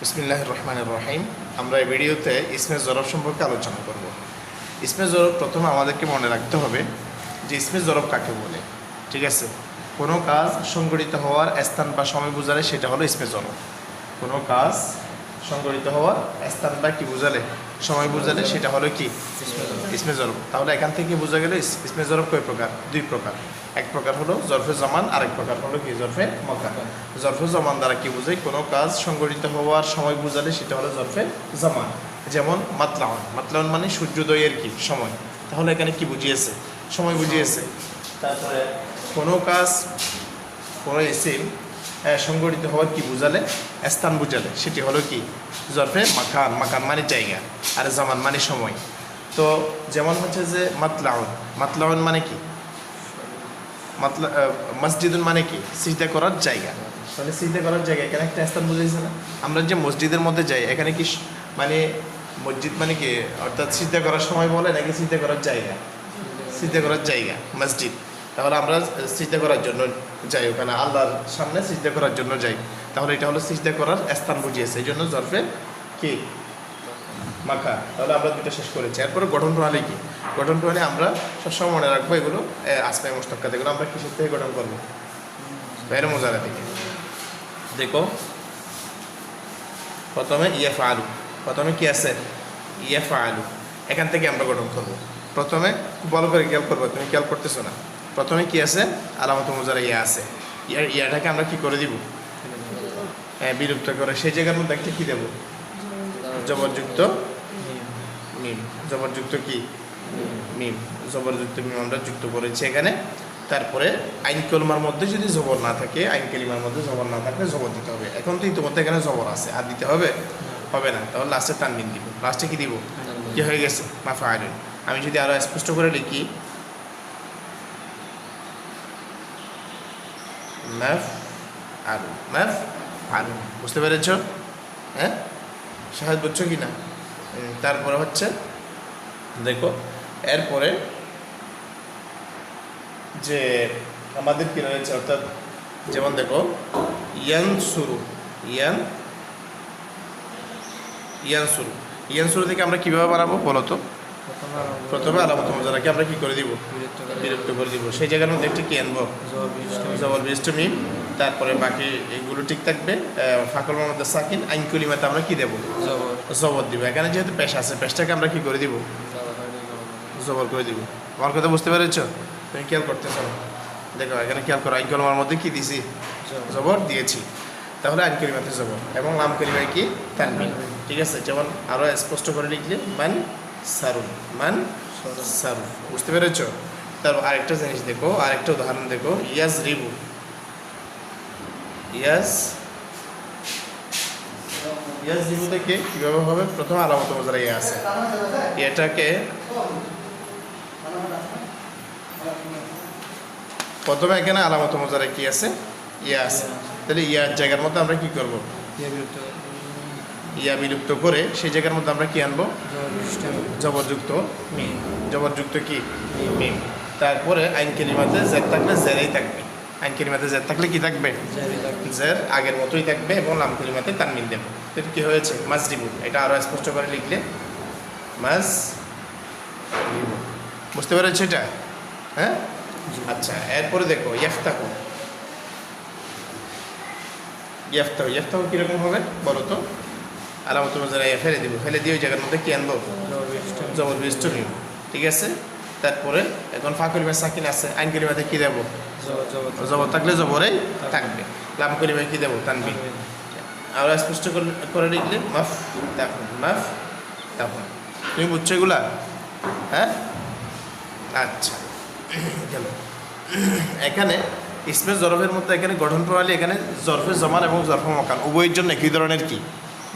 বিসমিল্লাহির রহমানির রহিম। আমরা এই ভিডিওতে ইসমে জরব সম্পর্কে আলোচনা করব। ইসমে জরব প্রথমে আমাদেরকে মনে রাখতে হবে যে ইসমে জরব কাকে বলে। ঠিক আছে, কোনো কাজ সংগঠিত হওয়ার স্থান বা সময় বোঝালে সেটা হলো ইসমে জরব। কোনো কাজ সংগঠিত হওয়ার স্থান বা কি বোঝালে, সময় বোঝালে সেটা হলো কি ইসমে জরব। তাহলে এখান থেকে বোঝা গেল ইসমে জরব কয় প্রকার? দুই প্রকার। এক প্রকার হলো জরফে জমান, আরেক প্রকার হলো কি জরফে মকান। জরফে জমান দ্বারা কি বোঝায়? কোনো কাজ সংগঠিত হওয়ার সময় বোঝালে সেটা হলো জরফে জমান। যেমন মাতলাউন, মাতলাউন মানে সূর্যোদয়ের কি সময়। তাহলে এখানে কি বুঝিয়েছে? সময় বুঝিয়েছে। তারপরে কোনো কাজ, কোনো ইসিম সংগঠিত হওয়ার কি বোঝালে, স্থান বোঝালে সেটি হলো কি জরফে মাকান। মাকান মানে জায়গা, আর জামান মানে সময়। তো যেমন হচ্ছে যে মাতলাউন, মাতলাউন মানে কি মসজিদুন মানে কি সিজদা করার জায়গা। তাহলে সিজদা করার জায়গা, এখানে একটা স্থান বুঝেছে না? আমরা যে মসজিদের মধ্যে যাই, এখানে কি মানে মসজিদ মানে কি অর্থাৎ সিজদা করার সময় বলে নাকি সিজদা করার জায়গা? সিজদা করার জায়গা মসজিদ। তাহলে আমরা সিজদা করার জন্য যাই, ওখানে আল্লাহর সামনে সিজদা করার জন্য যাই। তাহলে এটা হলো সিজদা করার স্থান বুঝিয়েছে, এই জন্য জরফে কি মাখা। তাহলে আমরা দুটো শেষ করেছি। এরপরে গঠন প্রণালী কি? গঠন প্রণালী আমরা সবসময় মনে রাখবো, এগুলো আসমাই মুশতাক্কাত, এগুলো আমরা কিসের থেকে গঠন করবো? ফেরে মুজারা থেকে। দেখো প্রথমে আলু, প্রথমে কি আছে? আলু, এখান থেকে আমরা গঠন করবো। প্রথমে ভালো করে খেয়াল করবো, তুমি খেয়াল করতেছো না। প্রথমে কি আছে? আলামত মুজারা আছে। ইয়াটাকে আমরা কি করে দিব? বিলুপ্ত করে সেই জায়গার মধ্যে একটা কি দেবো? জবরযুক্ত মিম। জবরযুক্ত কি মিম, জবরযুক্ত মিম আমরা যুক্ত করেছি এখানে। তারপরে আইন কলমার মধ্যে যদি জবর না থাকে, আইন কালিমার মধ্যে জবর না থাকলে জবর দিতে হবে। এখন তো ইতিমধ্যে এখানে জবর আছে, আর দিতে হবে হবে না। তাহলে লাস্টে তানবিন দিব। লাস্টে কি দিব? কি হয়ে গেছে? মাফআলুন। আমি যদি আরো স্পষ্ট করে লিখি, মাফআলুন, মাফআলুন। বুঝতে পেরেছ? হ্যাঁ, সাহায্য বুঝছো কি না? তারপরে হচ্ছে দেখো, এরপরে যে আমাদের কি রয়েছে, অর্থাৎ যেমন দেখো ইয়ানসুরু, ইয়ানসুরু থেকে আমরা কিভাবে বানাবো বলো তো? প্রথমে আলামত মুজারাকে আমরা কি করে দিব? বিলুপ্ত করে দিব। সেই জায়গার মধ্যে একটু কি আনবো? জবর বিশিষ্ট মিম। তারপরে বাকি এগুলো ঠিক থাকবে। ফাঁকল মধ্যে সাকিন, আইন কলিমাতে আমরা কি দেবো? জবর দিব। এখানে যেহেতু পেশ আছে, পেশটাকে আমরা কি করে দিব? জবর করে দিব। আমার কথা বুঝতে পেরেছো? তুমি খেয়াল করতেছো না? দেখো এখানে খেয়াল করো, আইন কলিমার মধ্যে কি দিয়েছি? জবর দিয়েছি। তাহলে আইন কলিমাতে জবর এবং লাম কলিমায় কি? তানবিন। ঠিক আছে, যেমন আরো স্পষ্ট করে লিখলে মান সারুন, মান সারুন। বুঝতে পেরেছো? তারপর আরেকটা জিনিস দেখো, আরেকটা উদাহরণ দেখো, ইয়াজ রিবু। ইয়াজ রিবু থেকে কীভাবে হবে? প্রথম আলামত মুজারা ইয়া আছে, এটাকে প্রথমে এখানে আলামত মুজারা কি আছে? ইয়া আছে। তাহলে ইয়ার জায়গার মধ্যে আমরা কি করব? ইয়া বিলুপ্ত করে সেই জায়গার মধ্যে আমরা কি আনবো? জবরযুক্ত মিম। জবরযুক্ত কি মিম। তারপরে আইন কালিমাতে জের থাকলে জেরেই থাকবে। আইন কালিমাতে জের থাকলে কি থাকবে? জের আগের মতোই থাকবে এবং লাম কালিমাতে তানবিন দেবো। এটা কি হয়েছে? মাজরিবু। এটা আরো স্পষ্ট করে লিখলে মাজরিবু। বুঝতে পেরেছো এটা? হ্যাঁ, আচ্ছা। এরপরে দেখো ইয়াফতাহু। ইয়াফতাহু কিরকম হবে বলো তো? আলামত মুজারা ফেলে দিব, ফেলে দিয়ে ওই জায়গার মধ্যে কি আনবো? জবর বিশিষ্ট মিম। ঠিক আছে। তারপরে এখন ফা কলিমা সাকিন আছে, আইন কলিমাতে কি দেবো? জবর থাকলে জবরেই থাকবে। লাম কলিমায় কি দেবো? তানবিন। আরো স্পষ্ট করে লিখলে মাফ তাকুন, মাফ তাকুন। তুমি বুঝছো এগুলা? হ্যাঁ, আচ্ছা। গেল এখানে ইসমে জরফের মধ্যে এখানে গঠন প্রণালী, এখানে জরফে জমান এবং জরফে মকান উভয়ের জন্য একই ধরনের কি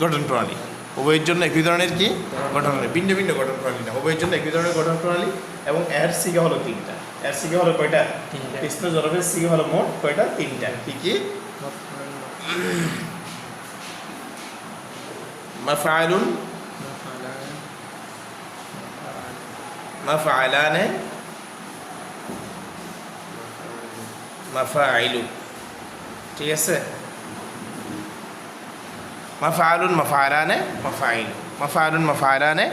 গঠন প্রণালী। উভয়ের জন্য একই ধরনের কি গঠন প্রণালী, ভিন্ন ভিন্ন গঠন প্রণালী না, উভয়ের জন্য একই ধরনের গঠন প্রণালী। এবং এর সিগা হলো তিনটা। এর সিগা হলো কয়টা? ইসমে জরফের সিগা হলো মোট কয়টা? তিনটা। কি কি? মাফআলুন, মাফআলানে, মাফাইলু। ঠিক আছে, মাফআলুন, মাফআলানে, মাফআইল, মাফআলুন, মাফআলানে,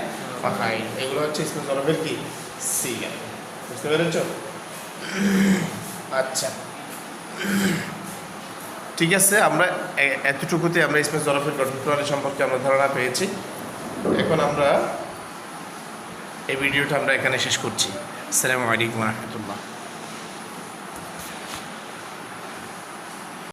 মাফআইল, এগুলো হচ্ছে ইসমে জরফের কি সিগা। বুঝতে পেরেছ? আচ্ছা, ঠিক আছে, আমরা এতটুকুতে আমরা ইসমে জরফের গঠন প্রণালী সম্পর্কে আমরা ধারণা পেয়েছি। এখন আমরা এই ভিডিওটা আমরা এখানে শেষ করছি। আসসালামু আলাইকুম ওয়া রাহমাতুল্লাহ।